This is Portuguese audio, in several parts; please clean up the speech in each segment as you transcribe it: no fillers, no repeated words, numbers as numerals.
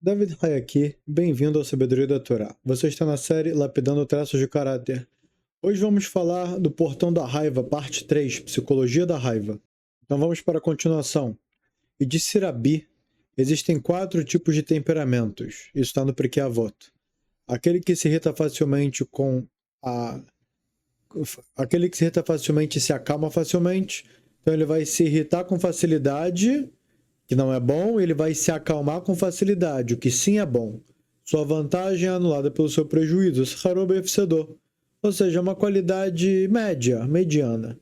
David Rai aqui, bem-vindo ao Sabedoria da Torá. Você está na série Lapidando Traços de Caráter. Hoje vamos falar do Portão da Raiva, parte 3, Psicologia da Raiva. Então vamos para a continuação. E disse Rabi, existem 4 tipos de temperamentos. Isso está no Pirkei Avot. Aquele que se irrita facilmente Aquele que se irrita facilmente se acalma facilmente. Então ele vai se irritar com facilidade, que não é bom, ele vai se acalmar com facilidade, o que sim é bom. Sua vantagem é anulada pelo seu prejuízo, ou seja, é uma qualidade média, mediana.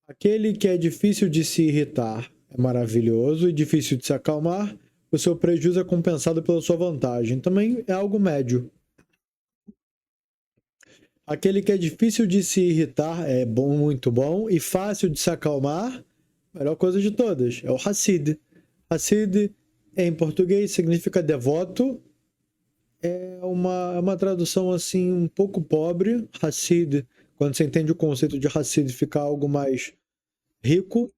Aquele que é difícil de se irritar é maravilhoso e difícil de se acalmar, o seu prejuízo é compensado pela sua vantagem, também é algo médio. Aquele que é difícil de se irritar é bom, muito bom, e fácil de se acalmar, melhor coisa de todas, é o Hassid. Hassid, em português, significa devoto. É uma tradução assim um pouco pobre. Hassid, quando você entende o conceito de Hassid, fica algo mais rico.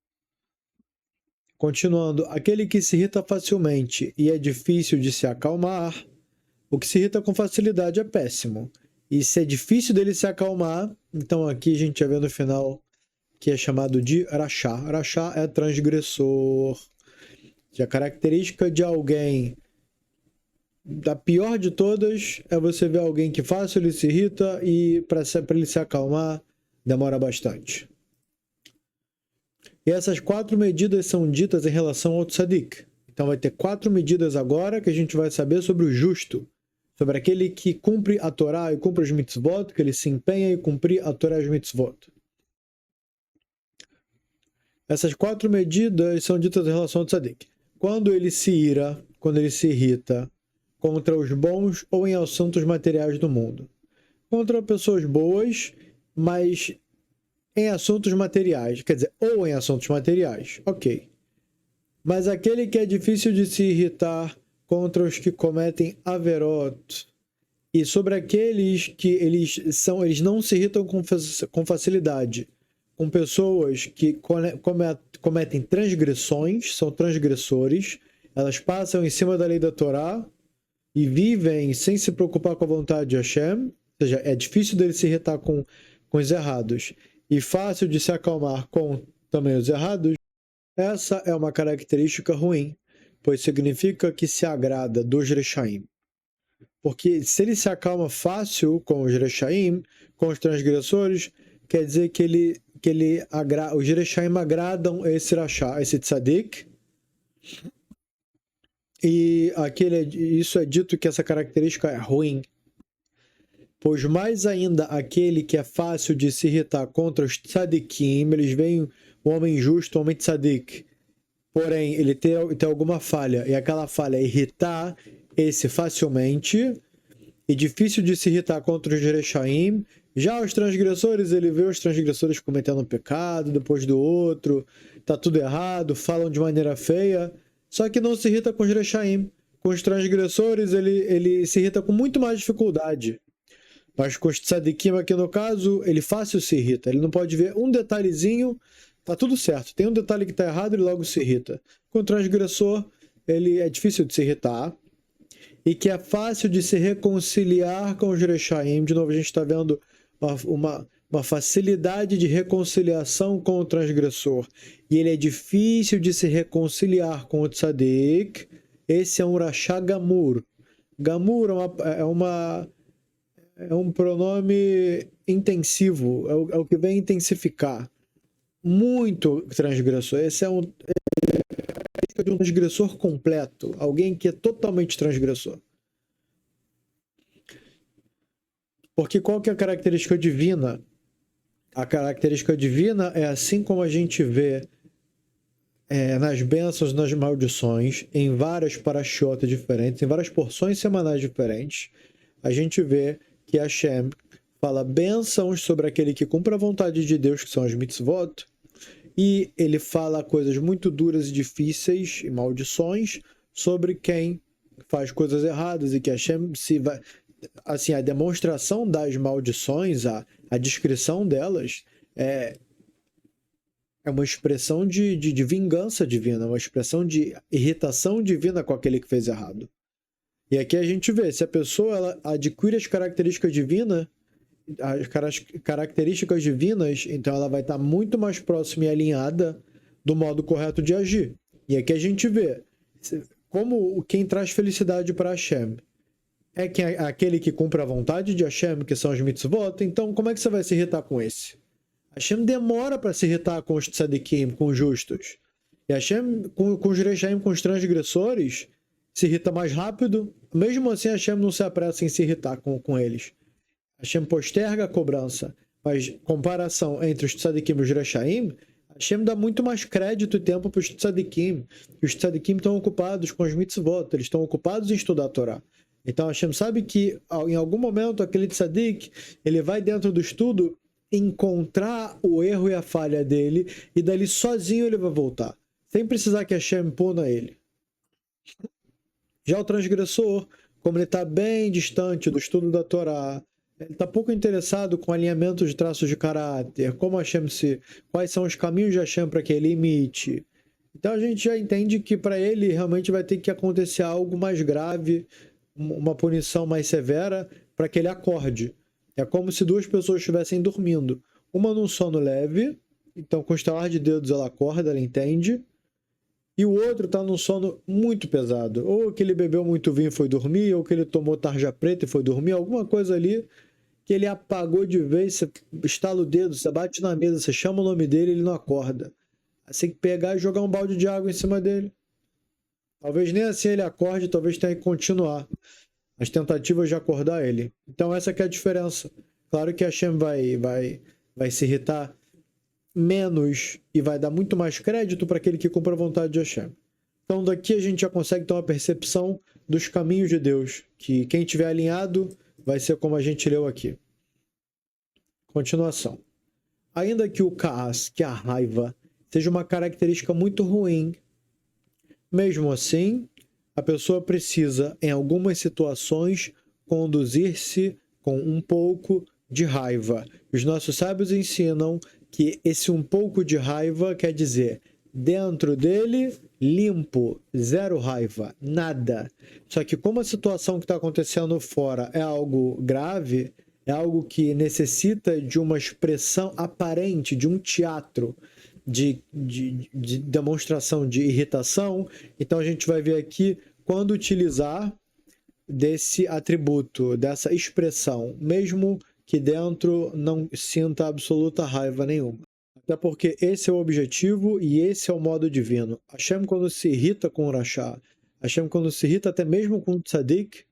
Continuando, aquele que se irrita facilmente e é difícil de se acalmar. O que se irrita com facilidade é péssimo. E se é difícil dele se acalmar, então aqui a gente já vê no final que é chamado de Rachá. Rachá é transgressor. A característica de alguém, da pior de todas, é você ver alguém que fácil ele se irrita e para ele se acalmar demora bastante. E essas 4 medidas são ditas em relação ao tzadik. Então vai ter 4 medidas agora que a gente vai saber sobre o justo, sobre aquele que cumpre a Torá e cumpre os mitzvot, que ele se empenha em cumprir a Torá e os mitzvot. Essas 4 medidas são ditas em relação ao tzadik. Quando ele se ira, quando ele se irrita contra os bons ou em assuntos materiais do mundo. Contra pessoas boas, mas em assuntos materiais. Quer dizer, ou em assuntos materiais. Ok. Mas aquele que é difícil de se irritar contra os que cometem averot e sobre aqueles que eles não se irritam com facilidade, com pessoas que cometem transgressões, são transgressores, elas passam em cima da lei da Torá e vivem sem se preocupar com a vontade de Hashem, ou seja, é difícil dele se irritar com os errados e fácil de se acalmar com também os errados, essa é uma característica ruim, pois significa que se agrada dos Rechaim. Porque se ele se acalma fácil com os Rechaim, com os transgressores, quer dizer que os Rechaim agradam esse Rachá, esse Tzadik. E isso é dito que essa característica é ruim. Pois mais ainda aquele que é fácil de se irritar contra os Tzadikim, eles veem o homem justo, o homem Tzadik. Porém, ele tem alguma falha, e aquela falha é irritar esse facilmente, e difícil de se irritar contra os Jerechaim. Já os transgressores, ele vê os transgressores cometendo um pecado, depois do outro, tá tudo errado, falam de maneira feia, só que não se irrita com os Jerechaim. Com os transgressores, ele se irrita com muito mais dificuldade. Mas com os tzadikim aqui no caso, ele fácil se irrita. Ele não pode ver um detalhezinho, tá tudo certo. Tem um detalhe que tá errado, ele logo se irrita. Com o transgressor, ele é difícil de se irritar. E que é fácil de se reconciliar com os Rechaim. De novo, a gente está vendo uma facilidade de reconciliação com o transgressor. E ele é difícil de se reconciliar com o tzadik. Esse é um Rachá Gamur. Gamur é um pronome intensivo, é o que vem intensificar. Muito transgressor. Esse é um transgressor completo, alguém que é totalmente transgressor. Porque qual que é a característica divina? A característica divina é assim como a gente vê nas bênçãos, nas maldições, em várias parashiot diferentes, em várias porções semanais diferentes, a gente vê que Hashem fala bênçãos sobre aquele que cumpre a vontade de Deus, que são as mitzvot, e ele fala coisas muito duras e difíceis, e maldições, sobre quem faz coisas erradas, e que Hashem assim, a demonstração das maldições, a descrição delas, é uma expressão de vingança divina, uma expressão de irritação divina com aquele que fez errado. E aqui a gente vê, se a pessoa ela adquire as características divinas, então ela vai estar muito mais próxima e alinhada do modo correto de agir. E aqui a gente vê como quem traz felicidade para Hashem é aquele que cumpre a vontade de Hashem, que são os mitzvot. Então, como é que você vai se irritar com esse? Hashem demora para se irritar com os tzadikim, com os justos. E Hashem, com os rechaim, com os transgressores, se irrita mais rápido. Mesmo assim, Hashem não se apressa em se irritar com eles. Hashem posterga a cobrança. Mas comparação entre os tzadikim e os rechaim, Hashem dá muito mais crédito e tempo para os tzadikim. Os tzadikim estão ocupados com os mitzvot, eles estão ocupados em estudar a Torá. Então Hashem sabe que em algum momento aquele tzadik, ele vai dentro do estudo encontrar o erro e a falha dele e dali sozinho ele vai voltar, sem precisar que Hashem puna ele. Já o transgressor, como ele está bem distante do estudo da Torá, ele está pouco interessado com alinhamento de traços de caráter, como Hashem quais são os caminhos de Hashem para que ele imite. Então a gente já entende que para ele realmente vai ter que acontecer algo mais grave, uma punição mais severa para que ele acorde. É como se duas pessoas estivessem dormindo. Uma num sono leve, então com estalar de dedos ela acorda, ela entende. E o outro está num sono muito pesado. Ou que ele bebeu muito vinho e foi dormir, ou que ele tomou tarja preta e foi dormir. Alguma coisa ali que ele apagou de vez, você estala o dedo, você bate na mesa, você chama o nome dele, ele não acorda. Você tem que pegar e jogar um balde de água em cima dele. Talvez nem assim ele acorde, talvez tenha que continuar as tentativas de acordar ele. Então essa que é a diferença. Claro que Hashem vai se irritar menos e vai dar muito mais crédito para aquele que cumpre a vontade de Hashem. Então daqui a gente já consegue ter uma percepção dos caminhos de Deus, que quem estiver alinhado vai ser como a gente leu aqui. Continuação. Ainda que o kaas, que a raiva, seja uma característica muito ruim, mesmo assim, a pessoa precisa, em algumas situações, conduzir-se com um pouco de raiva. Os nossos sábios ensinam que esse um pouco de raiva quer dizer dentro dele, limpo, zero raiva, nada. Só que como a situação que está acontecendo fora é algo grave, é algo que necessita de uma expressão aparente, de um teatro, de demonstração de irritação, então a gente vai ver aqui quando utilizar desse atributo, dessa expressão, mesmo que dentro não sinta absoluta raiva nenhuma. Até porque esse é o objetivo e esse é o modo divino. Hashem, quando se irrita com o Rashá, Hashem, quando se irrita até mesmo com o Tzadik,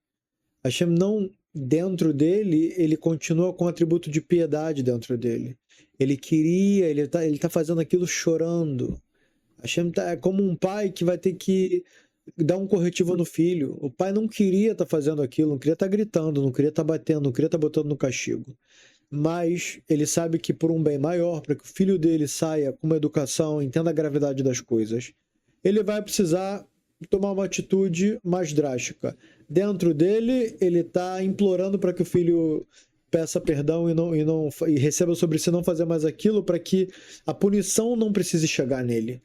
Hashem não, dentro dele, ele continua com o atributo de piedade dentro dele. Ele queria, ele tá fazendo aquilo chorando. Hashem é como um pai que vai ter que dar um corretivo no filho. O pai não queria estar fazendo aquilo, não queria estar gritando, não queria estar batendo, não queria estar botando no castigo. Mas ele sabe que por um bem maior, para que o filho dele saia com uma educação, entenda a gravidade das coisas, ele vai precisar tomar uma atitude mais drástica. Dentro dele, ele está implorando para que o filho peça perdão e receba sobre si não fazer mais aquilo, para que a punição não precise chegar nele.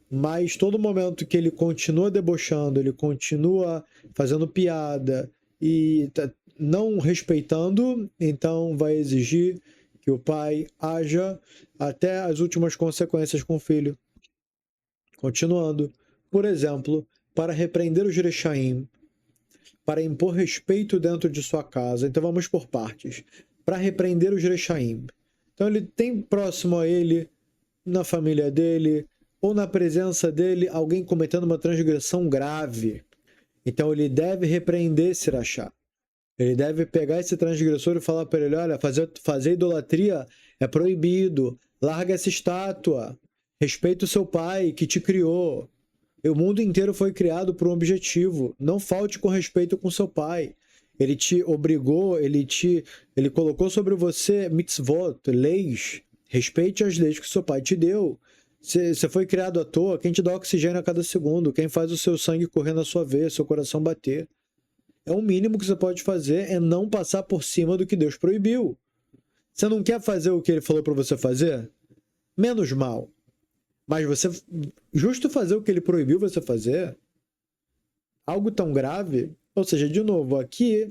Mas todo momento que ele continua debochando, ele continua fazendo piada e não respeitando, então vai exigir que o pai haja até as últimas consequências com o filho. Continuando, por exemplo, para repreender os rechaim, para impor respeito dentro de sua casa. Então vamos por partes. Para repreender os rechaim. Então ele tem próximo a ele, na família dele, ou na presença dele, alguém cometendo uma transgressão grave. Então ele deve repreender esse rachá. Ele deve pegar esse transgressor e falar para ele, olha, fazer idolatria é proibido, larga essa estátua, respeita o seu pai que te criou. O mundo inteiro foi criado por um objetivo. Não falte com respeito com seu pai. Ele te obrigou, ele colocou sobre você mitzvot, leis. Respeite as leis que seu pai te deu. Você foi criado à toa, quem te dá oxigênio a cada segundo, quem faz o seu sangue correr na sua veia, seu coração bater. É o mínimo que você pode fazer, é não passar por cima do que Deus proibiu. Você não quer fazer o que ele falou para você fazer? Menos mal. Mas você, justo fazer o que ele proibiu você fazer, algo tão grave, ou seja, de novo, aqui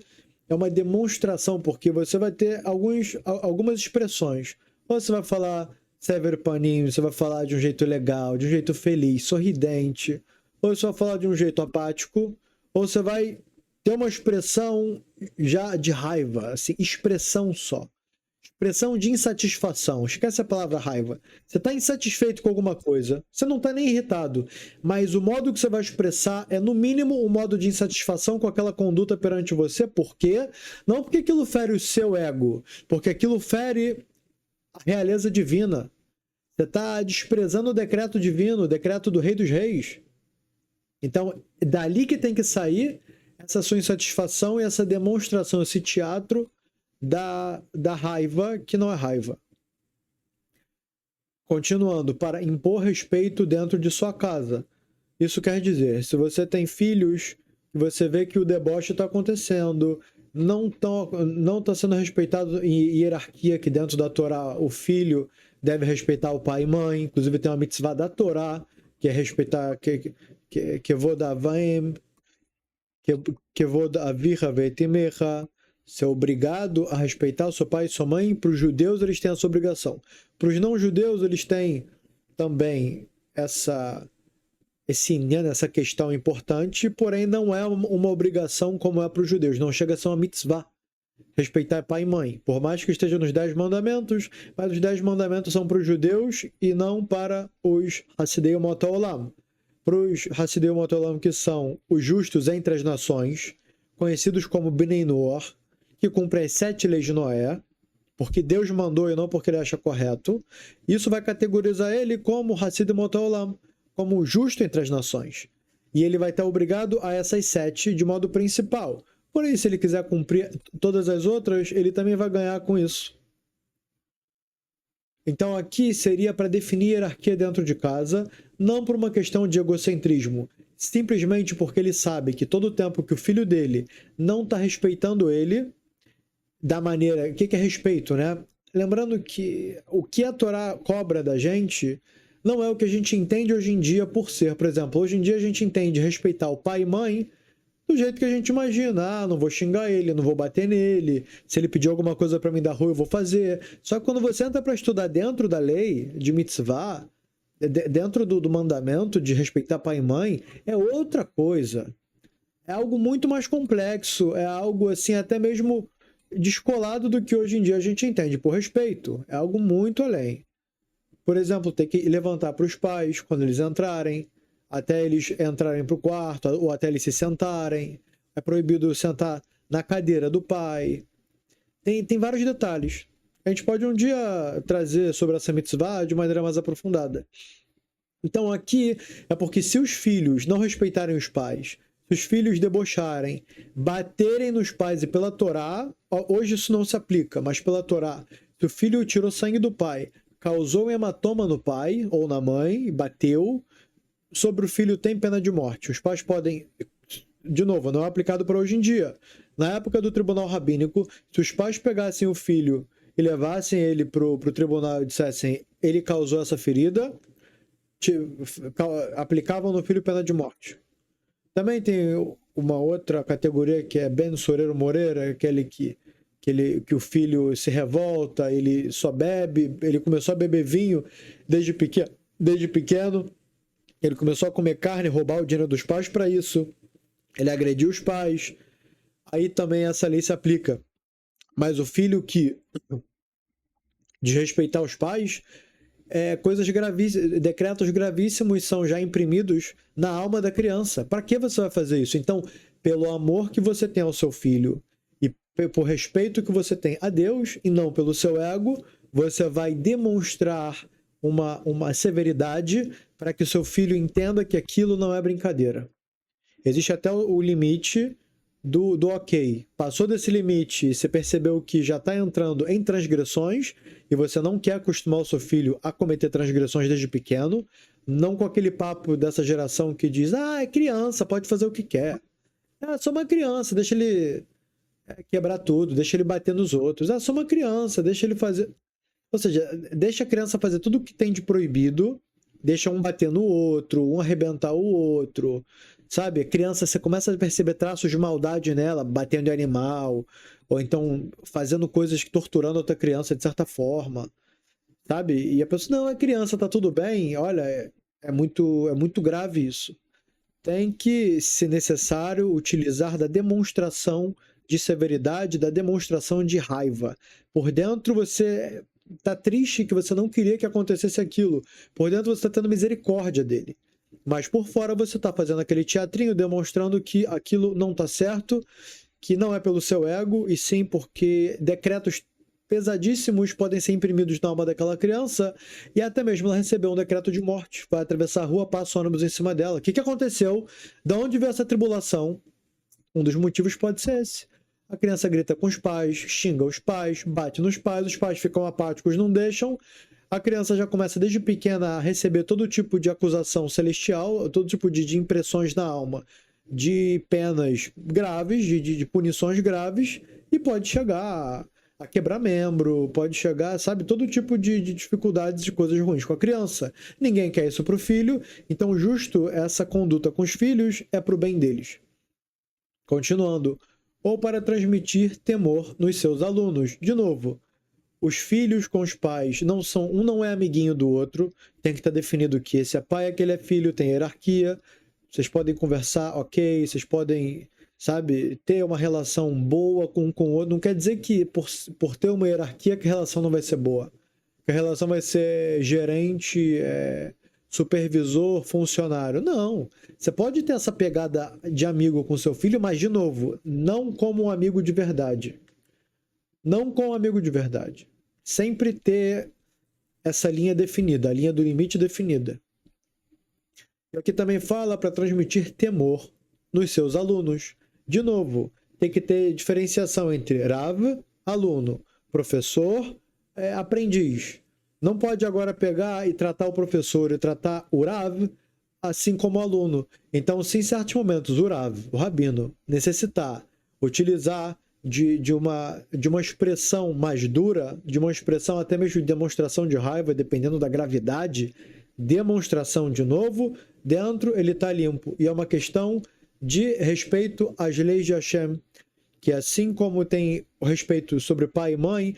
é uma demonstração, porque você vai ter algumas expressões. Ou você vai falar sévero paninho, você vai falar de um jeito legal, de um jeito feliz, sorridente, ou você vai falar de um jeito apático, ou você vai ter uma expressão já de raiva, assim, expressão só. Expressão de insatisfação. Esquece a palavra raiva. Você está insatisfeito com alguma coisa. Você não está nem irritado. Mas o modo que você vai expressar é, no mínimo, um modo de insatisfação com aquela conduta perante você. Por quê? Não porque aquilo fere o seu ego. Porque aquilo fere a realeza divina. Você está desprezando o decreto divino, o decreto do Rei dos Reis. Então, dali que tem que sair essa sua insatisfação e essa demonstração, esse teatro da raiva, que não é raiva. Continuando, para impor respeito dentro de sua casa. Isso quer dizer, se você tem filhos, você vê que o deboche está acontecendo, não está sendo respeitado em hierarquia, que dentro da Torá o filho deve respeitar o pai e mãe, inclusive tem uma mitzvah da Torá, que é respeitar que vou dar vaim, que vou dar virra veitimecha. Ser obrigado a respeitar o seu pai e sua mãe. Para os judeus, eles têm essa obrigação. Para os não-judeus, eles têm também essa questão importante, porém não é uma obrigação como é para os judeus. Não chega a ser uma mitzvah. Respeitar pai e mãe. Por mais que esteja nos 10 mandamentos, mas os 10 mandamentos são para os judeus e não para os Hassidei Umot Haolam. Para os Hassidei Umot Haolam, que são os justos entre as nações, conhecidos como Bnei Noach, que cumpre as 7 leis de Noé, porque Deus mandou e não porque ele acha correto. Isso vai categorizar ele como Hassid Umot Haolam, como justo entre as nações. E ele vai estar obrigado a essas 7 de modo principal. Porém, se ele quiser cumprir todas as outras, ele também vai ganhar com isso. Então aqui seria para definir hierarquia dentro de casa, não por uma questão de egocentrismo, simplesmente porque ele sabe que todo o tempo que o filho dele não está respeitando ele, da maneira... O que é respeito, né? Lembrando que o que a Torá cobra da gente não é o que a gente entende hoje em dia por ser. Por exemplo, hoje em dia a gente entende respeitar o pai e mãe do jeito que a gente imagina. Ah, não vou xingar ele, não vou bater nele. Se ele pedir alguma coisa para mim da rua, eu vou fazer. Só que quando você entra para estudar dentro da lei de mitzvah, dentro do mandamento de respeitar pai e mãe, é outra coisa. É algo muito mais complexo. É algo assim, até mesmo descolado do que hoje em dia a gente entende por respeito. É algo muito além. Por exemplo, ter que levantar para os pais quando eles entrarem, até eles entrarem para o quarto, ou até eles se sentarem. É proibido sentar na cadeira do pai. Tem vários detalhes. A gente pode um dia trazer sobre essa mitzvah de maneira mais aprofundada. Então aqui é porque se os filhos não respeitarem os pais, se os filhos debocharem, baterem nos pais e pela Torá, hoje isso não se aplica, mas pela Torá, se o filho tirou sangue do pai, causou um hematoma no pai ou na mãe, bateu, sobre o filho tem pena de morte. Os pais podem, de novo, não é aplicado para hoje em dia. Na época do tribunal rabínico, se os pais pegassem o filho e levassem ele para o tribunal e dissessem ele causou essa ferida, aplicavam no filho pena de morte. Também tem uma outra categoria que é Ben Soreiro Moreira, aquele que o filho se revolta, ele só bebe, ele começou a beber vinho desde pequeno, ele começou a comer carne, roubar o dinheiro dos pais para isso, ele agrediu os pais, aí também essa lei se aplica. Mas o filho que desrespeitar os pais, coisas gravíssimas, decretos gravíssimos são já imprimidos na alma da criança. Para que você vai fazer isso? Então, pelo amor que você tem ao seu filho e por respeito que você tem a Deus e não pelo seu ego, você vai demonstrar uma severidade para que o seu filho entenda que aquilo não é brincadeira. Existe até o limite do ok. Passou desse limite e você percebeu que já está entrando em transgressões e você não quer acostumar o seu filho a cometer transgressões desde pequeno, não com aquele papo dessa geração que diz, é criança, pode fazer o que quer. É só uma criança, deixa ele quebrar tudo, deixa ele bater nos outros. É só uma criança, deixa ele fazer... Ou seja, deixa a criança fazer tudo o que tem de proibido, deixa um bater no outro, um arrebentar o outro. sabe? A criança, você começa a perceber traços de maldade nela, batendo em animal, ou então fazendo coisas, torturando outra criança de certa forma, sabe? E a pessoa, não, é criança, tá tudo bem. Olha, é muito grave isso. Tem que, se necessário, utilizar da demonstração de severidade, da demonstração de raiva. Por dentro você tá triste que você não queria que acontecesse aquilo. Por dentro você está tendo misericórdia dele. Mas por fora você está fazendo aquele teatrinho demonstrando que aquilo não está certo, que não é pelo seu ego, e sim porque decretos pesadíssimos podem ser imprimidos na alma daquela criança, e até mesmo ela recebeu um decreto de morte. Vai atravessar a rua, passa o ônibus em cima dela. O que aconteceu? De onde veio essa tribulação? Um dos motivos pode ser esse. A criança grita com os pais, xinga os pais, bate nos pais, os pais ficam apáticos, não deixam. A criança já começa desde pequena a receber todo tipo de acusação celestial, todo tipo de impressões na alma, de penas graves, de punições graves, e pode chegar a quebrar membro, pode chegar, sabe, todo tipo de dificuldades, de coisas ruins com a criança. Ninguém quer isso para o filho, então justo essa conduta com os filhos é para o bem deles. Continuando, ou para transmitir temor nos seus alunos. De novo, os filhos com os pais não são, um não é amiguinho do outro, tem que estar definido que esse é pai, aquele é filho, tem hierarquia, vocês podem conversar, ok, vocês podem, sabe, ter uma relação boa com o outro, não quer dizer que por ter uma hierarquia que a relação não vai ser boa, que a relação vai ser gerente, supervisor, funcionário, não, você pode ter essa pegada de amigo com seu filho, mas de novo, não como um amigo de verdade, não como um amigo de verdade. Sempre ter essa linha definida, a linha do limite definida. E aqui também fala para transmitir temor nos seus alunos. De novo, tem que ter diferenciação entre Rav, aluno, professor, aprendiz. Não pode agora pegar e tratar o professor e tratar o Rav assim como o aluno. Então, se em certos momentos o Rav, o rabino, necessitar utilizar de uma expressão mais dura, de uma expressão até mesmo de demonstração de raiva, dependendo da gravidade, demonstração de novo, dentro ele está limpo. E é uma questão de respeito às leis de Hashem, que assim como tem o respeito sobre pai e mãe,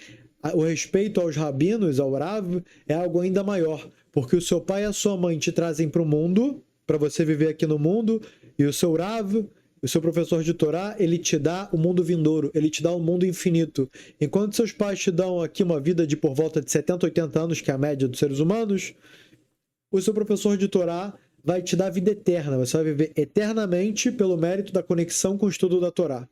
o respeito aos rabinos, ao Rav, é algo ainda maior, porque o seu pai e a sua mãe te trazem para o mundo, para você viver aqui no mundo, e o seu Rav, o seu professor de Torá, ele te dá o mundo vindouro, ele te dá o mundo infinito. Enquanto seus pais te dão aqui uma vida de por volta de 70, 80 anos, que é a média dos seres humanos, o seu professor de Torá vai te dar vida eterna. Você vai viver eternamente pelo mérito da conexão com o estudo da Torá.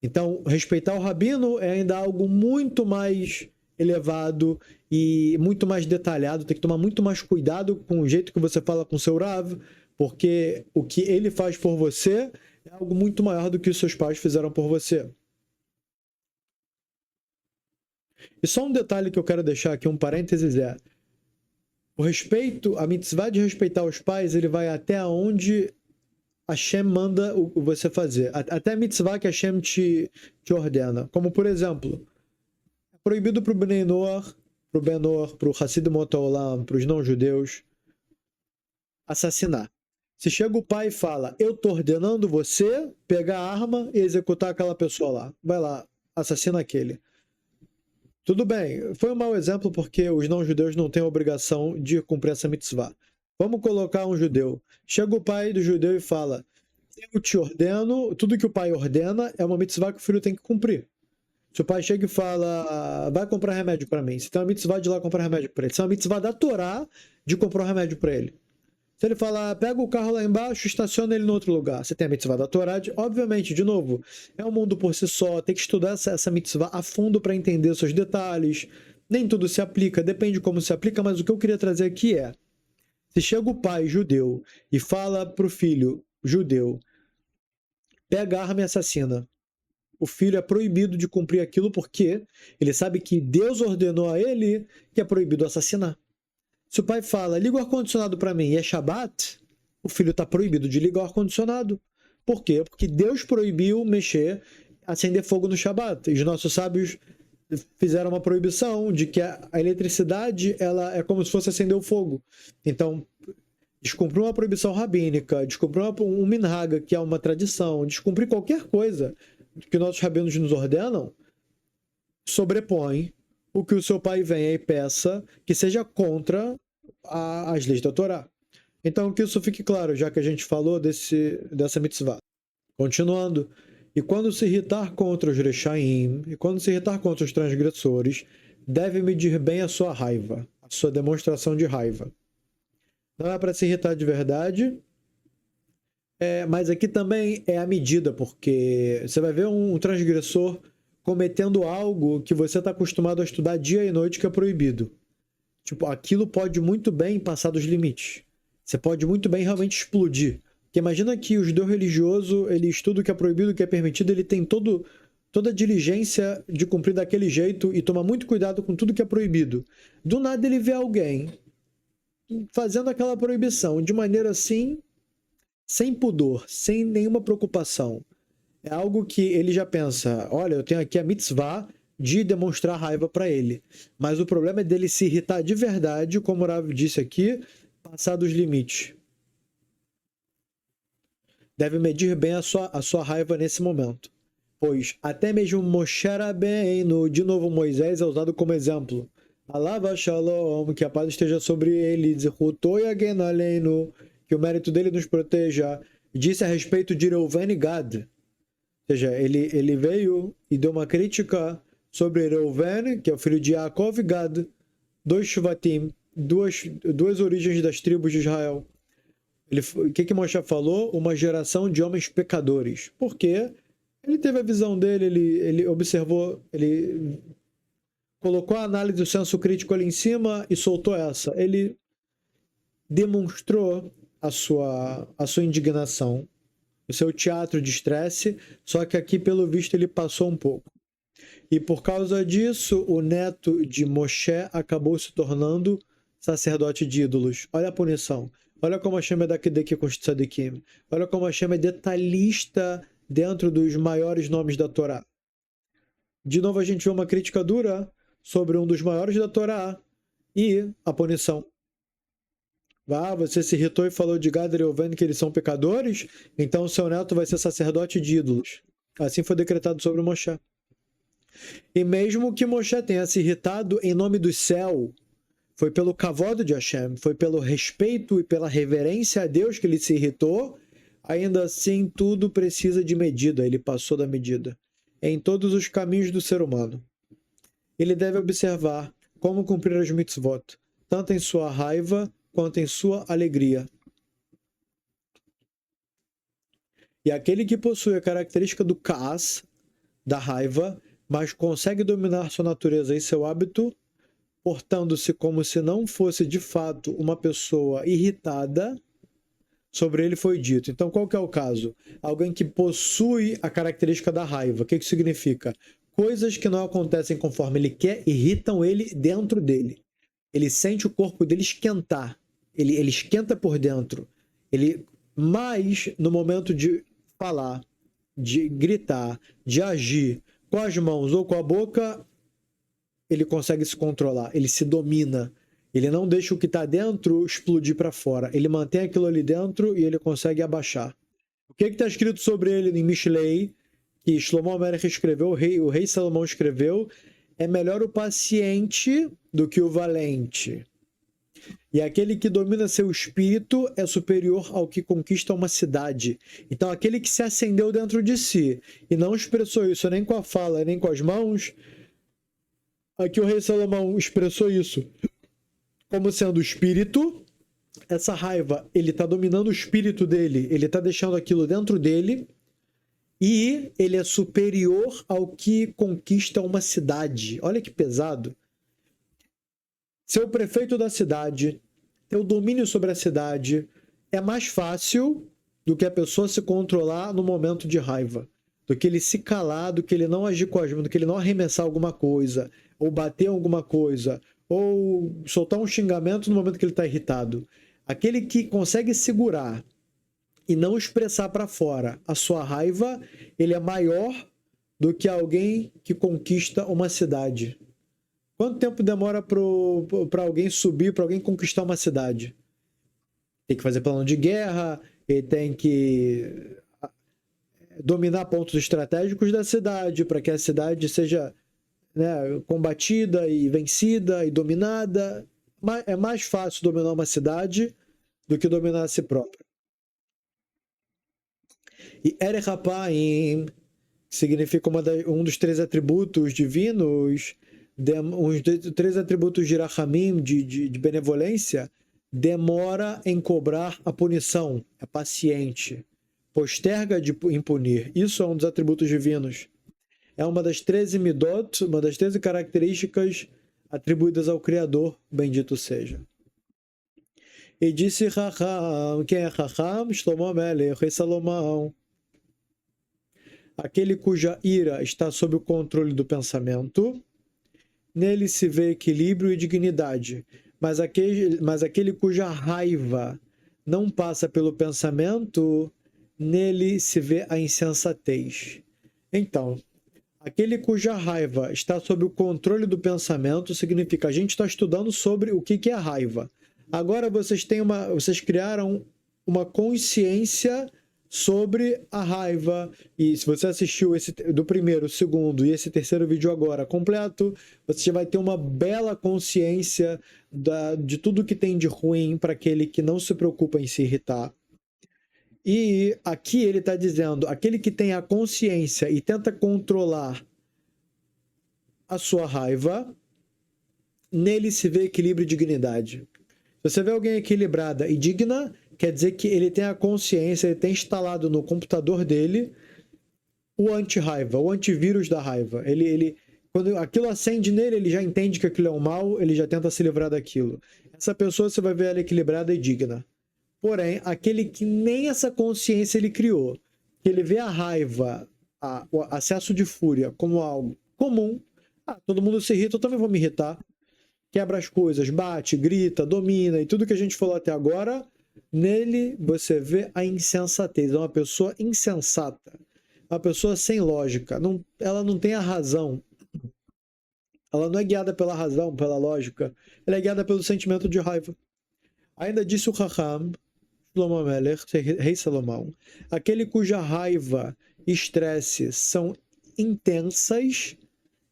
Então, respeitar o rabino é ainda algo muito mais elevado e muito mais detalhado. Tem que tomar muito mais cuidado com o jeito que você fala com o seu Rav, porque o que ele faz por você é algo muito maior do que os seus pais fizeram por você. E só um detalhe que eu quero deixar aqui, um parênteses, o respeito, a mitzvah de respeitar os pais, ele vai até onde Hashem manda você fazer. Até a mitzvah que Hashem te ordena. Como, por exemplo, é proibido para o Bnei Noach, para o Ben Noach, para o Hasid Motolam, para os não-judeus, assassinar. Se chega o pai e fala, eu estou ordenando você pegar a arma e executar aquela pessoa lá. Vai lá, assassina aquele. Tudo bem, foi um mau exemplo porque os não-judeus não têm a obrigação de cumprir essa mitzvah. Vamos colocar um judeu. Chega o pai do judeu e fala, eu te ordeno, tudo que o pai ordena é uma mitzvah que o filho tem que cumprir. Se o pai chega e fala, vai comprar remédio para mim, você tem uma mitzvah de ir lá comprar remédio para ele. Você tem uma mitzvah da Torá de comprar um remédio para ele. Se ele falar, pega o carro lá embaixo, estaciona ele no outro lugar. Você tem a mitzvah da Torá, obviamente, de novo, é um mundo por si só, tem que estudar essa mitzvah a fundo para entender os seus detalhes. Nem tudo se aplica, depende de como se aplica, mas o que eu queria trazer aqui é, se chega o pai judeu e fala para o filho judeu, pega a arma e assassina. O filho é proibido de cumprir aquilo porque ele sabe que Deus ordenou a ele que é proibido assassinar. Se o pai fala, liga o ar-condicionado para mim e é Shabat, o filho está proibido de ligar o ar-condicionado. Por quê? Porque Deus proibiu mexer, acender fogo no Shabat. E os nossos sábios fizeram uma proibição de que a eletricidade ela é como se fosse acender o fogo. Então, descumprir uma proibição rabínica, descumprir um minhag, que é uma tradição, descumprir qualquer coisa que nossos rabinos nos ordenam, sobrepõe o que o seu pai venha e peça que seja contra as leis da Torá. Então, que isso fique claro, já que a gente falou dessa mitzvah. Continuando. E quando se irritar contra os rechaim, e quando se irritar contra os transgressores, deve medir bem a sua raiva, a sua demonstração de raiva. Não é para se irritar de verdade, mas aqui também é a medida, porque você vai ver um transgressor cometendo algo que você está acostumado a estudar dia e noite que é proibido. Tipo, aquilo pode muito bem passar dos limites. Você pode muito bem realmente explodir. Porque imagina que o judeu religioso, ele estuda o que é proibido, o que é permitido, ele tem toda a diligência de cumprir daquele jeito e toma muito cuidado com tudo que é proibido. Do nada ele vê alguém fazendo aquela proibição de maneira assim, sem pudor, sem nenhuma preocupação. É algo que ele já pensa, olha, eu tenho aqui a mitzvah de demonstrar raiva para ele. Mas o problema é dele se irritar de verdade, como o Rav disse aqui, passar dos limites. Deve medir bem a sua raiva nesse momento. Pois até mesmo Moshe Rabbeinu, de novo Moisés, é usado como exemplo. Alava Shalom, que a paz esteja sobre ele, que o mérito dele nos proteja. Disse a respeito de Reuven e Gad. Ou seja, ele veio e deu uma crítica sobre Reuven, que é o filho de Yaakov, e Gad, dois Shvatim, duas origens das tribos de Israel. O que Moshe falou? Uma geração de homens pecadores. Por quê? Ele teve a visão dele, ele observou, ele colocou a análise do senso crítico ali em cima e soltou essa. Ele demonstrou a sua indignação, o seu teatro de estresse, só que aqui, pelo visto, ele passou um pouco. E por causa disso, o neto de Moshe acabou se tornando sacerdote de ídolos. Olha a punição. Olha como Hashem é daqui com os tzadikim. Olha como Hashem é detalhista dentro dos maiores nomes da Torá. De novo, a gente vê uma crítica dura sobre um dos maiores da Torá e a punição. Você se irritou e falou de Gad e Reuven que eles são pecadores? Então seu neto vai ser sacerdote de ídolos. Assim foi decretado sobre Moshe. E mesmo que Moshe tenha se irritado em nome do céu, foi pelo kavod de Hashem, foi pelo respeito e pela reverência a Deus que ele se irritou, ainda assim tudo precisa de medida, ele passou da medida. Em todos os caminhos do ser humano. Ele deve observar como cumprir as mitzvot, tanto em sua raiva quanto em sua alegria. E aquele que possui a característica do kaas, da raiva, mas consegue dominar sua natureza e seu hábito, portando-se como se não fosse de fato uma pessoa irritada, sobre ele foi dito. Então, qual que é o caso? Alguém que possui a característica da raiva. O que isso significa? Coisas que não acontecem conforme ele quer irritam ele dentro dele. Ele sente o corpo dele esquentar. Ele esquenta por dentro. Mas no momento de falar, de gritar, de agir com as mãos ou com a boca, ele consegue se controlar, ele se domina. Ele não deixa o que está dentro explodir para fora. Ele mantém aquilo ali dentro e ele consegue abaixar. O que está escrito sobre ele em Mishlei, que Shlomo Amelech escreveu, o rei Salomão escreveu, é melhor o paciente do que o valente. E aquele que domina seu espírito é superior ao que conquista uma cidade. Então, aquele que se acendeu dentro de si e não expressou isso nem com a fala, nem com as mãos, aqui o rei Salomão expressou isso como sendo o espírito. Essa raiva, ele está dominando o espírito dele, ele está deixando aquilo dentro dele, e ele é superior ao que conquista uma cidade. Olha que pesado. Ser o prefeito da cidade, ter o domínio sobre a cidade, é mais fácil do que a pessoa se controlar no momento de raiva, do que ele se calar, do que ele não agir com as mãos, do que ele não arremessar alguma coisa, ou bater alguma coisa, ou soltar um xingamento no momento que ele está irritado. Aquele que consegue segurar e não expressar para fora a sua raiva, ele é maior do que alguém que conquista uma cidade. Quanto tempo demora para alguém subir, para alguém conquistar uma cidade? tem que fazer plano de guerra, ele tem que dominar pontos estratégicos da cidade para que a cidade seja, né, combatida e vencida e dominada. É mais fácil dominar uma cidade do que dominar a si próprio. E Erech Hapaim significa um dos 3 atributos divinos, uns 3 atributos de Rahamim, de benevolência, demora em cobrar a punição, é paciente, posterga em punir. Isso é um dos atributos divinos. É uma das 13 midot, uma das 13 características atribuídas ao Criador, bendito seja. E disse Raham, quem é Raham? Shlomo Melech, rei Salomão. Aquele cuja ira está sob o controle do pensamento, nele se vê equilíbrio e dignidade, mas aquele cuja raiva não passa pelo pensamento, nele se vê a insensatez. Então, aquele cuja raiva está sob o controle do pensamento significa a gente está estudando sobre o que é a raiva. Agora vocês criaram uma consciência sobre a raiva, e se você assistiu esse do primeiro, segundo e esse terceiro vídeo agora completo, você vai ter uma bela consciência de tudo que tem de ruim para aquele que não se preocupa em se irritar. E aqui ele está dizendo, aquele que tem a consciência e tenta controlar a sua raiva, nele se vê equilíbrio e dignidade. Se você vê alguém equilibrada e digna, quer dizer que ele tem a consciência, ele tem instalado no computador dele o anti-raiva, o antivírus da raiva. Quando aquilo acende nele, ele já entende que aquilo é um mal, ele já tenta se livrar daquilo. Essa pessoa, você vai ver ela equilibrada e digna. Porém, aquele que nem essa consciência ele criou, que ele vê a raiva, o acesso de fúria como algo comum, todo mundo se irrita, eu também vou me irritar. Quebra as coisas, bate, grita, domina, e tudo que a gente falou até agora, nele você vê a insensatez. É uma pessoa insensata, uma pessoa sem lógica. Ela não tem a razão. Ela não é guiada pela razão, pela lógica. Ela é guiada pelo sentimento de raiva. Ainda disse o Raham, Shlomo Melech, rei Salomão, aquele cuja raiva e estresse são intensas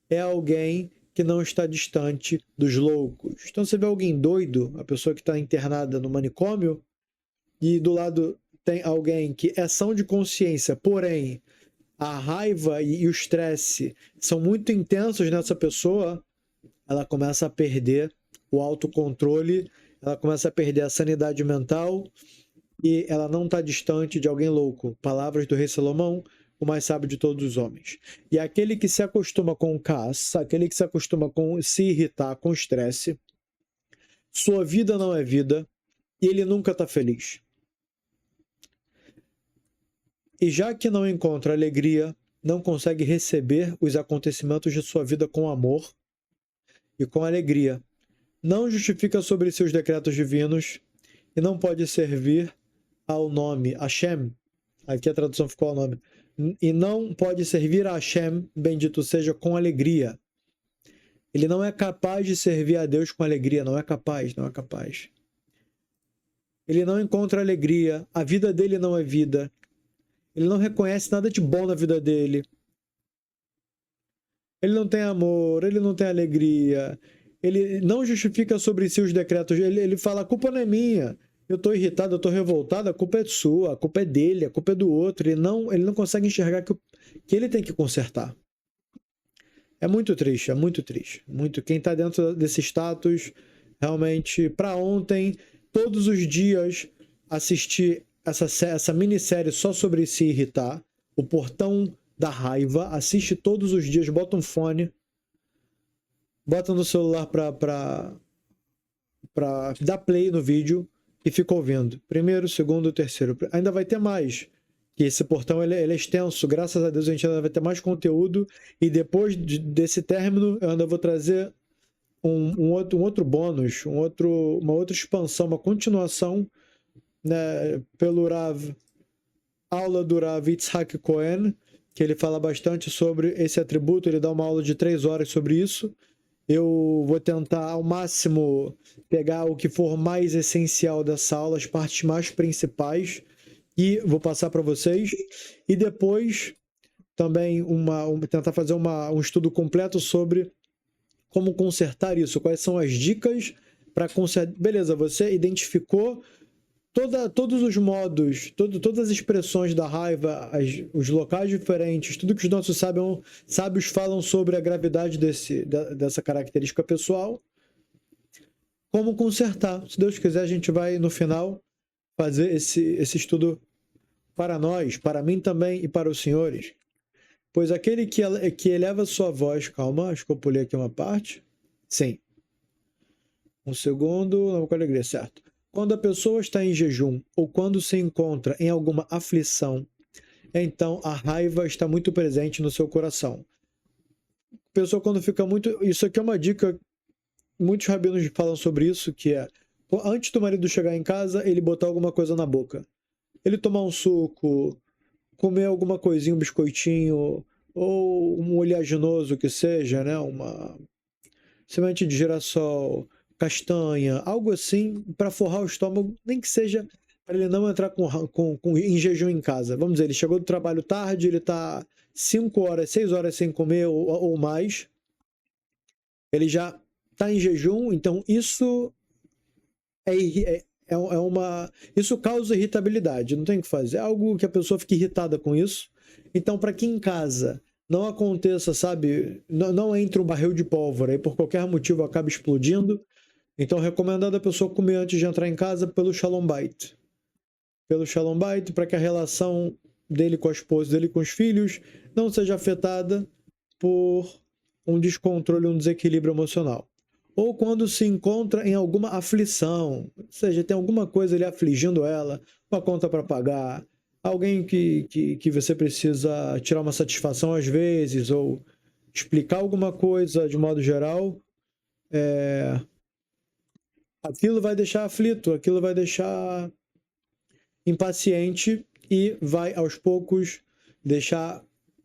é alguém que não está distante dos loucos. Então você vê alguém doido, a pessoa que está internada no manicômio, e do lado tem alguém que é são de consciência, porém a raiva e o estresse são muito intensos nessa pessoa, ela começa a perder o autocontrole, ela começa a perder a sanidade mental e ela não está distante de alguém louco. Palavras do rei Salomão, o mais sábio de todos os homens. E aquele que se acostuma com o caça, aquele que se acostuma com se irritar, com estresse, sua vida não é vida e ele nunca está feliz. E já que não encontra alegria, não consegue receber os acontecimentos de sua vida com amor e com alegria. Não justifica sobre si os decretos divinos e não pode servir ao nome Hashem. Aqui a tradução ficou ao nome. E não pode servir a Hashem, bendito seja, com alegria. Ele não é capaz de servir a Deus com alegria, não é capaz. Ele não encontra alegria, a vida dele não é vida. Ele não reconhece nada de bom na vida dele. Ele não tem amor, ele não tem alegria. Ele não justifica sobre si os decretos. Ele fala, a culpa não é minha. Eu estou irritado, eu estou revoltado, a culpa é sua, a culpa é dele, a culpa é do outro. Ele não consegue enxergar que ele tem que consertar. É muito triste, é muito triste. Quem está dentro desse status, realmente, para ontem, todos os dias, assistir essa minissérie só sobre se irritar, O Portão da Raiva, assiste todos os dias, bota um fone, bota no celular para dar play no vídeo e fica ouvindo. Primeiro, segundo, terceiro. Ainda vai ter mais. Que esse portão ele é extenso. Graças a Deus a gente ainda vai ter mais conteúdo. E depois desse término, eu ainda vou trazer um outro bônus, uma outra expansão, uma continuação, né, pelo Rav, aula do Rav Yitzhak Cohen, que ele fala bastante sobre esse atributo. Ele dá uma aula de 3 horas sobre isso. Eu vou tentar ao máximo pegar o que for mais essencial dessa aula, as partes mais principais, e vou passar para vocês. E depois também tentar fazer um estudo completo sobre como consertar isso, quais são as dicas para consertar. Beleza, você identificou todos os modos, todas as expressões da raiva, os locais diferentes, tudo que os nossos sábios falam sobre a gravidade dessa característica pessoal, como consertar. Se Deus quiser, a gente vai, no final, fazer esse estudo para nós, para mim também e para os senhores. Pois aquele que eleva sua voz... Calma, acho que eu pulei aqui uma parte. Sim. Um segundo, não com alegria, certo. Quando a pessoa está em jejum ou quando se encontra em alguma aflição, então a raiva está muito presente no seu coração. A pessoa quando fica muito... Isso aqui é uma dica, muitos rabinos falam sobre isso, que é, antes do marido chegar em casa, ele botar alguma coisa na boca. Ele tomar um suco, comer alguma coisinha, um biscoitinho, ou um oleaginoso que seja, né? Uma semente de girassol, castanha, algo assim para forrar o estômago, nem que seja para ele não entrar em jejum em casa. Vamos dizer, ele chegou do trabalho tarde, ele está 5 horas, 6 horas sem comer ou mais, ele já está em jejum, então isso isso causa irritabilidade, não tem o que fazer, é algo que a pessoa fique irritada com isso. Então, para que em casa não aconteça, sabe, não entre um barril de pólvora e por qualquer motivo acaba explodindo, então é recomendado a pessoa comer antes de entrar em casa pelo Shalom Bait. Pelo Shalom Bait, para que a relação dele com a esposa, dele com os filhos, não seja afetada por um descontrole, um desequilíbrio emocional. Ou quando se encontra em alguma aflição, ou seja, tem alguma coisa ali afligindo ela, uma conta para pagar, alguém que você precisa tirar uma satisfação às vezes, ou explicar alguma coisa de modo geral, aquilo vai deixar aflito, aquilo vai deixar impaciente e vai aos poucos deixar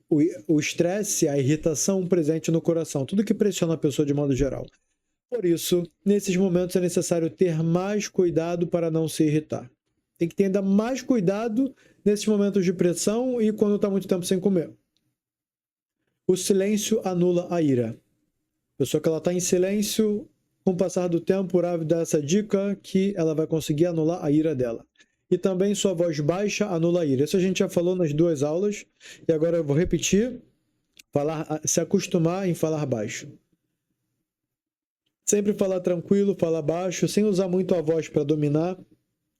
o estresse, a irritação presente no coração, tudo que pressiona a pessoa de modo geral. Por isso, nesses momentos é necessário ter mais cuidado para não se irritar. Tem que ter ainda mais cuidado nesses momentos de pressão e quando está muito tempo sem comer. O silêncio anula a ira. A pessoa que ela está em silêncio, com o passar do tempo, o Rav dá essa dica que ela vai conseguir anular a ira dela. E também sua voz baixa anula a ira. Isso a gente já falou nas 2 aulas, e agora eu vou repetir, se acostumar em falar baixo. Sempre falar tranquilo, falar baixo, sem usar muito a voz para dominar,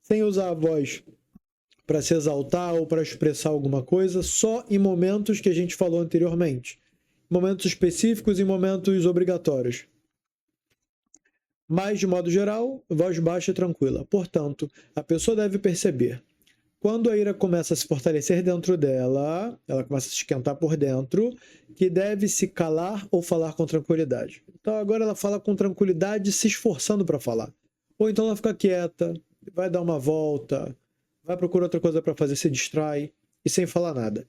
sem usar a voz para se exaltar ou para expressar alguma coisa, só em momentos que a gente falou anteriormente. Momentos específicos e momentos obrigatórios. Mas, de modo geral, voz baixa e tranquila. Portanto, a pessoa deve perceber, quando a ira começa a se fortalecer dentro dela, ela começa a se esquentar por dentro, que deve se calar ou falar com tranquilidade. Então agora ela fala com tranquilidade, se esforçando para falar. Ou então ela fica quieta, vai dar uma volta, vai procurar outra coisa para fazer, se distrai e sem falar nada.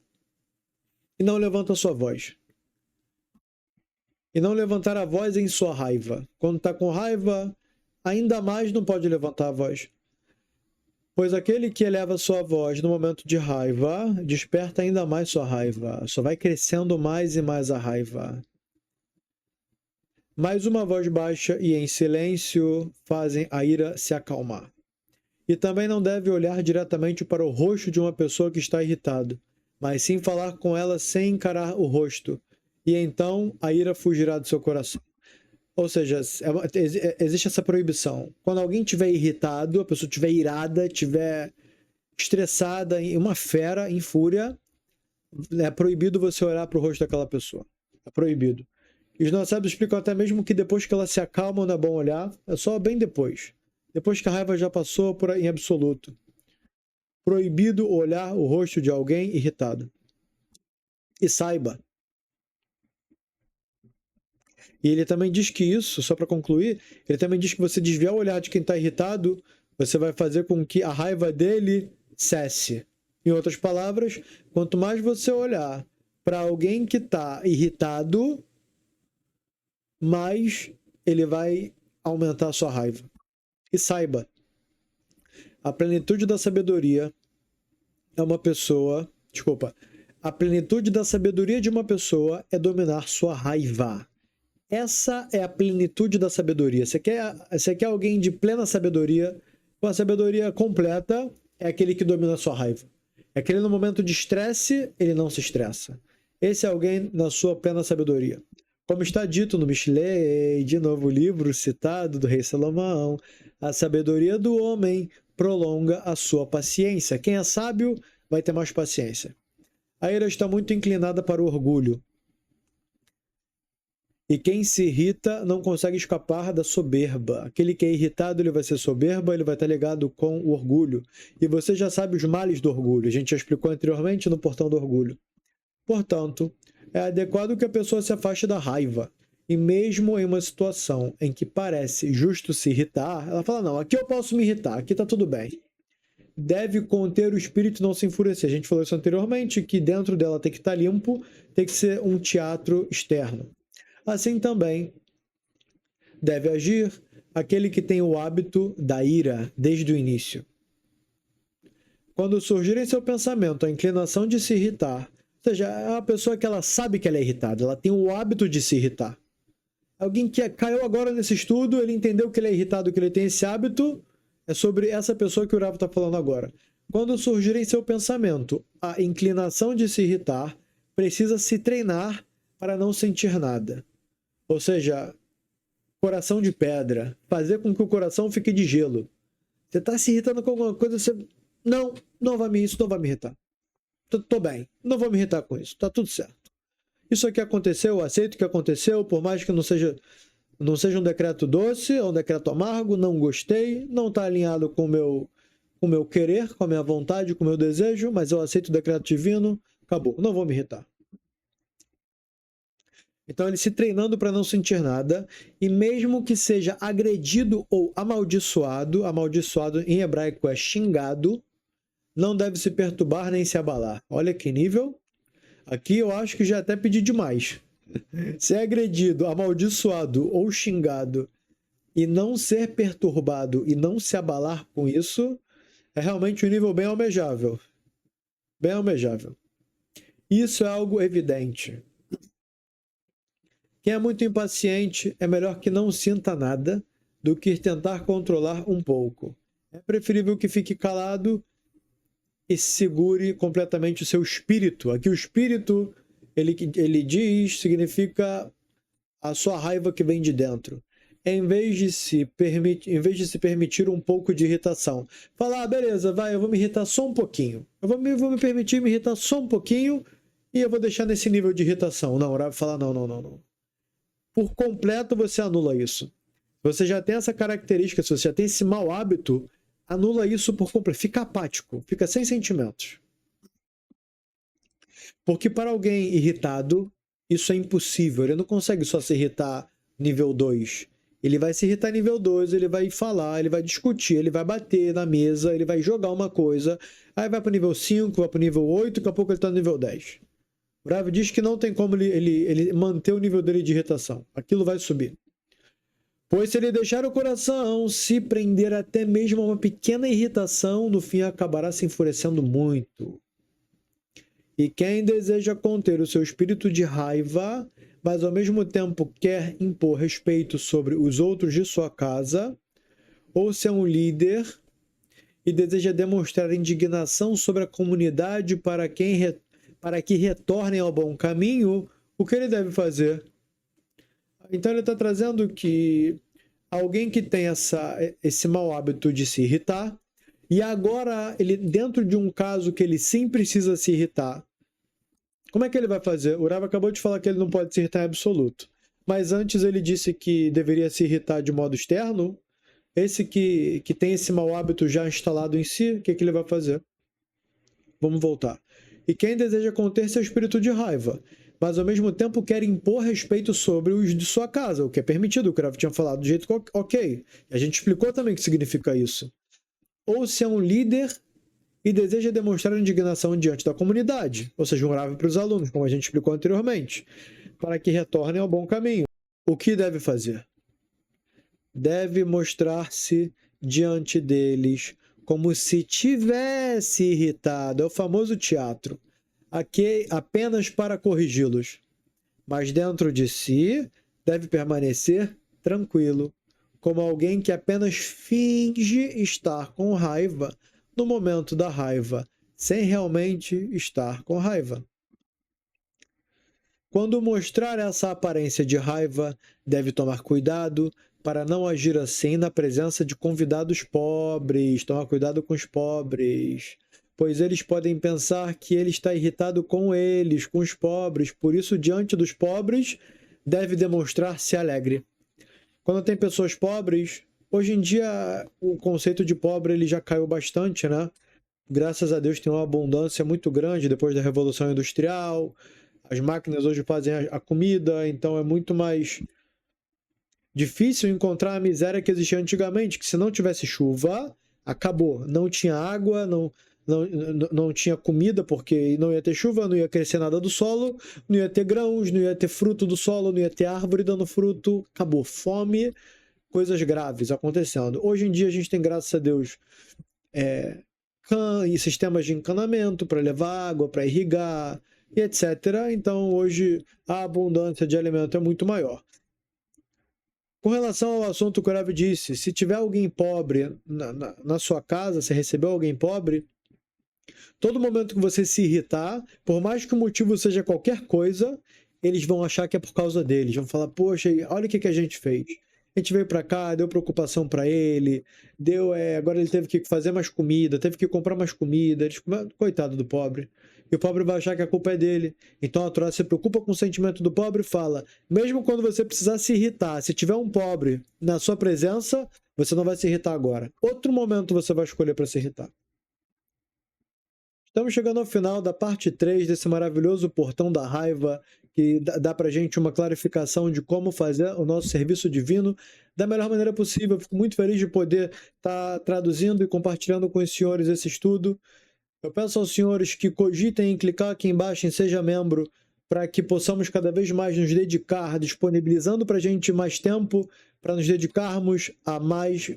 E não levanta a sua voz. E não levantar a voz em sua raiva. Quando está com raiva, ainda mais não pode levantar a voz. Pois aquele que eleva sua voz no momento de raiva, desperta ainda mais sua raiva. Só vai crescendo mais e mais a raiva. Mais uma voz baixa e em silêncio fazem a ira se acalmar. E também não deve olhar diretamente para o rosto de uma pessoa que está irritada, mas sim falar com ela sem encarar o rosto. E então a ira fugirá do seu coração. Ou seja, existe essa proibição. Quando alguém estiver irritado, a pessoa estiver irada, estiver estressada, uma fera, em fúria, é proibido você olhar para o rosto daquela pessoa. É proibido. E os nossos sábios explicam até mesmo que depois que ela se acalma, não é bom olhar, é só bem depois. Depois que a raiva já passou em absoluto. Proibido olhar o rosto de alguém irritado. E saiba. E ele também diz que isso, só para concluir, ele também diz que você desviar o olhar de quem está irritado, você vai fazer com que a raiva dele cesse. Em outras palavras, quanto mais você olhar para alguém que está irritado, mais ele vai aumentar a sua raiva. E saiba, a plenitude da sabedoria é uma pessoa... Desculpa. A plenitude da sabedoria de uma pessoa é dominar sua raiva. Essa é a plenitude da sabedoria. Você quer alguém de plena sabedoria, com a sabedoria completa, é aquele que domina a sua raiva. É aquele no momento de estresse, ele não se estressa. Esse é alguém na sua plena sabedoria. Como está dito no Mishlei, de novo livro citado do rei Salomão, a sabedoria do homem prolonga a sua paciência. Quem é sábio vai ter mais paciência. A ira está muito inclinada para o orgulho. E quem se irrita não consegue escapar da soberba. Aquele que é irritado, ele vai ser soberba, ele vai estar ligado com o orgulho. E você já sabe os males do orgulho. A gente já explicou anteriormente no portão do orgulho. Portanto, é adequado que a pessoa se afaste da raiva. E mesmo em uma situação em que parece justo se irritar, ela fala, não, aqui eu posso me irritar, aqui está tudo bem. Deve conter o espírito e não se enfurecer. A gente falou isso anteriormente, que dentro dela tem que estar limpo, tem que ser um teatro externo. Assim também deve agir aquele que tem o hábito da ira desde o início. Quando surgir em seu pensamento a inclinação de se irritar, ou seja, é uma pessoa que ela sabe que ela é irritada, ela tem o hábito de se irritar. Alguém que caiu agora nesse estudo, ele entendeu que ele é irritado, que ele tem esse hábito, é sobre essa pessoa que o Rav está falando agora. Quando surgir em seu pensamento a inclinação de se irritar, precisa se treinar para não sentir nada. Ou seja, coração de pedra, fazer com que o coração fique de gelo. Você está se irritando com alguma coisa, você... Não, isso não vai me irritar. Tô bem, não vou me irritar com isso, tá tudo certo. Isso aqui aconteceu, eu aceito que aconteceu, por mais que não seja um decreto doce, é um decreto amargo, não gostei, não está alinhado com o meu querer, com a minha vontade, com o meu desejo, mas eu aceito o decreto divino, acabou, não vou me irritar. Então ele se treinando para não sentir nada, e mesmo que seja agredido ou amaldiçoado em hebraico é xingado, não deve se perturbar nem se abalar. Olha que nível. Aqui eu acho que já até pedi demais. Ser agredido, amaldiçoado ou xingado e não ser perturbado e não se abalar com isso é realmente um nível bem almejável. Bem almejável. Isso é algo evidente. Quem é muito impaciente é melhor que não sinta nada do que tentar controlar um pouco. É preferível que fique calado e segure completamente o seu espírito. Aqui o espírito, ele diz, significa a sua raiva que vem de dentro. Em vez de se permitir um pouco de irritação. Falar, beleza, eu vou me irritar só um pouquinho. Eu vou me permitir me irritar só um pouquinho e eu vou deixar nesse nível de irritação. Não, vai falar não. Por completo você anula isso. Você já tem essa característica, se você já tem esse mau hábito, anula isso por completo. Fica apático, fica sem sentimentos. Porque para alguém irritado, isso é impossível. Ele não consegue só se irritar nível 2. Ele vai se irritar nível 2, ele vai falar, ele vai discutir, ele vai bater na mesa, ele vai jogar uma coisa, aí vai para o nível 5, vai para o nível 8, daqui a pouco ele está no nível 10. O Rav diz que não tem como ele manter o nível dele de irritação. Aquilo vai subir. Pois se ele deixar o coração se prender até mesmo a uma pequena irritação, no fim acabará se enfurecendo muito. E quem deseja conter o seu espírito de raiva, mas ao mesmo tempo quer impor respeito sobre os outros de sua casa, ou se é um líder e deseja demonstrar indignação sobre a comunidade para que retornem ao bom caminho, o que ele deve fazer? Então ele está trazendo que alguém que tem esse mau hábito de se irritar, e agora ele dentro de um caso que ele sim precisa se irritar, como é que ele vai fazer? O Rav acabou de falar que ele não pode se irritar em absoluto, mas antes ele disse que deveria se irritar de modo externo. Esse que tem esse mau hábito já instalado em si, o que ele vai fazer? Vamos voltar. E quem deseja conter seu espírito de raiva, mas ao mesmo tempo quer impor respeito sobre os de sua casa, o que é permitido, o que o Rav tinha falado do jeito ok. A gente explicou também o que significa isso. Ou se é um líder e deseja demonstrar indignação diante da comunidade, ou seja, um Rav para os alunos, como a gente explicou anteriormente, para que retornem ao bom caminho. o que deve fazer? Deve mostrar-se diante deles como se tivesse irritado. É o famoso teatro. Aqui apenas para corrigi-los. Mas dentro de si deve permanecer tranquilo, como alguém que apenas finge estar com raiva no momento da raiva, sem realmente estar com raiva. Quando mostrar essa aparência de raiva, deve tomar cuidado para não agir assim na presença de convidados pobres. Tomar cuidado com os pobres, pois eles podem pensar que ele está irritado com eles, com os pobres. Por isso, diante dos pobres, deve demonstrar-se alegre. Quando tem pessoas pobres, hoje em dia o conceito de pobre ele já caiu bastante, né? Graças a Deus tem uma abundância muito grande depois da Revolução Industrial. As máquinas hoje fazem a comida, então é muito mais difícil encontrar a miséria que existia antigamente, que se não tivesse chuva, acabou. Não tinha água, não tinha comida, porque não ia ter chuva, não ia crescer nada do solo, não ia ter grãos, não ia ter fruto do solo, não ia ter árvore dando fruto, acabou. Fome, coisas graves acontecendo. Hoje em dia a gente tem, graças a Deus, e sistemas de encanamento para levar água, para irrigar, e etc. Então hoje a abundância de alimento é muito maior. Com relação ao assunto que o Rav disse, se tiver alguém pobre na sua casa, se recebeu alguém pobre, todo momento que você se irritar, por mais que o motivo seja qualquer coisa, eles vão achar que é por causa deles. Vão falar, poxa, olha o que a gente fez. A gente veio para cá, deu preocupação para ele, agora ele teve que fazer mais comida, teve que comprar mais comida. Coitado do pobre. E o pobre vai achar que a culpa é dele. Então a Torá se preocupa com o sentimento do pobre e fala, mesmo quando você precisar se irritar, se tiver um pobre na sua presença, você não vai se irritar agora. Outro momento você vai escolher para se irritar. Estamos chegando ao final da parte 3 desse maravilhoso portão da raiva, que dá pra gente uma clarificação de como fazer o nosso serviço divino da melhor maneira possível. Eu fico muito feliz de poder estar traduzindo e compartilhando com os senhores esse estudo. Eu peço aos senhores que cogitem em clicar aqui embaixo em Seja Membro, para que possamos cada vez mais nos dedicar, disponibilizando para a gente mais tempo, para nos dedicarmos a mais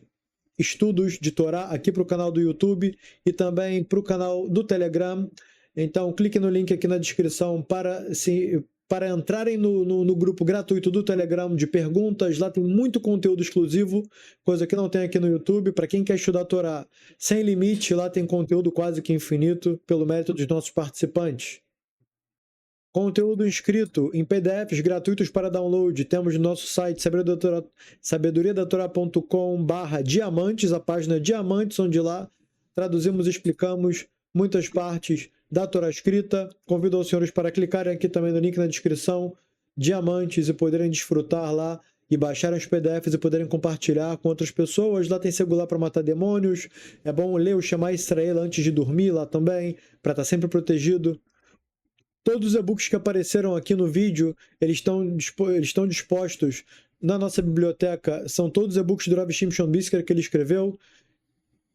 estudos de Torá aqui para o canal do YouTube e também para o canal do Telegram. Então clique no link aqui na descrição para entrarem no grupo gratuito do Telegram de perguntas. Lá tem muito conteúdo exclusivo, coisa que não tem aqui no YouTube. Para quem quer estudar Torá sem limite, lá tem conteúdo quase que infinito pelo mérito dos nossos participantes. Conteúdo inscrito em PDFs gratuitos para download. Temos no nosso site sabedoriadatorá.com/diamantes, a página Diamantes, onde lá traduzimos e explicamos muitas partes da Torá escrita. Convido os senhores para clicarem aqui também no link na descrição, Diamantes, e poderem desfrutar lá e baixarem os PDFs e poderem compartilhar com outras pessoas. Lá tem segular para matar demônios. É bom ler o Shema Israel antes de dormir lá também, para estar sempre protegido. Todos os e-books que apareceram aqui no vídeo, eles estão dispostos na nossa biblioteca. São todos e-books do Rav Shimshon Brisker que ele escreveu.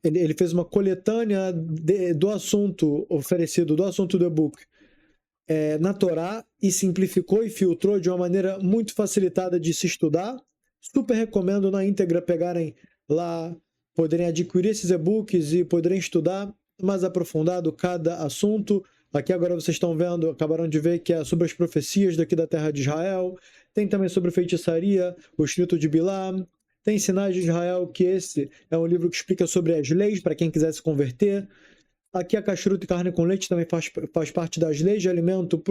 Ele fez uma coletânea do assunto oferecido, do assunto do e-book na Torá, e simplificou e filtrou de uma maneira muito facilitada de se estudar. Super recomendo na íntegra pegarem lá, poderem adquirir esses e-books e poderem estudar mais aprofundado cada assunto. Aqui agora vocês estão vendo, acabaram de ver que é sobre as profecias daqui da terra de Israel. Tem também sobre feitiçaria, o escrito de Bilam. Tem Sinais de Israel, que esse é um livro que explica sobre as leis, para quem quiser se converter. Aqui a Kashrut e carne com leite também faz parte das leis de alimento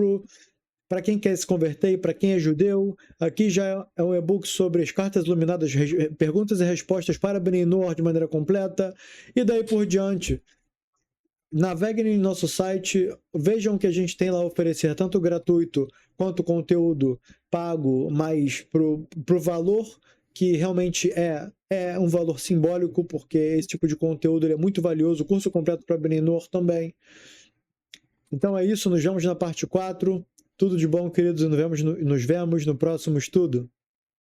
para quem quer se converter e para quem é judeu. Aqui já é um e-book sobre as cartas iluminadas, perguntas e respostas para Bnei Noach de maneira completa. E daí por diante. Naveguem em nosso site, vejam o que a gente tem lá a oferecer, tanto gratuito quanto conteúdo pago, mas pro valor que realmente é um valor simbólico, porque esse tipo de conteúdo ele é muito valioso. O curso completo para Bnei Noach também. Então é isso, nos vemos na parte 4. Tudo de bom, queridos, e nos vemos no próximo estudo.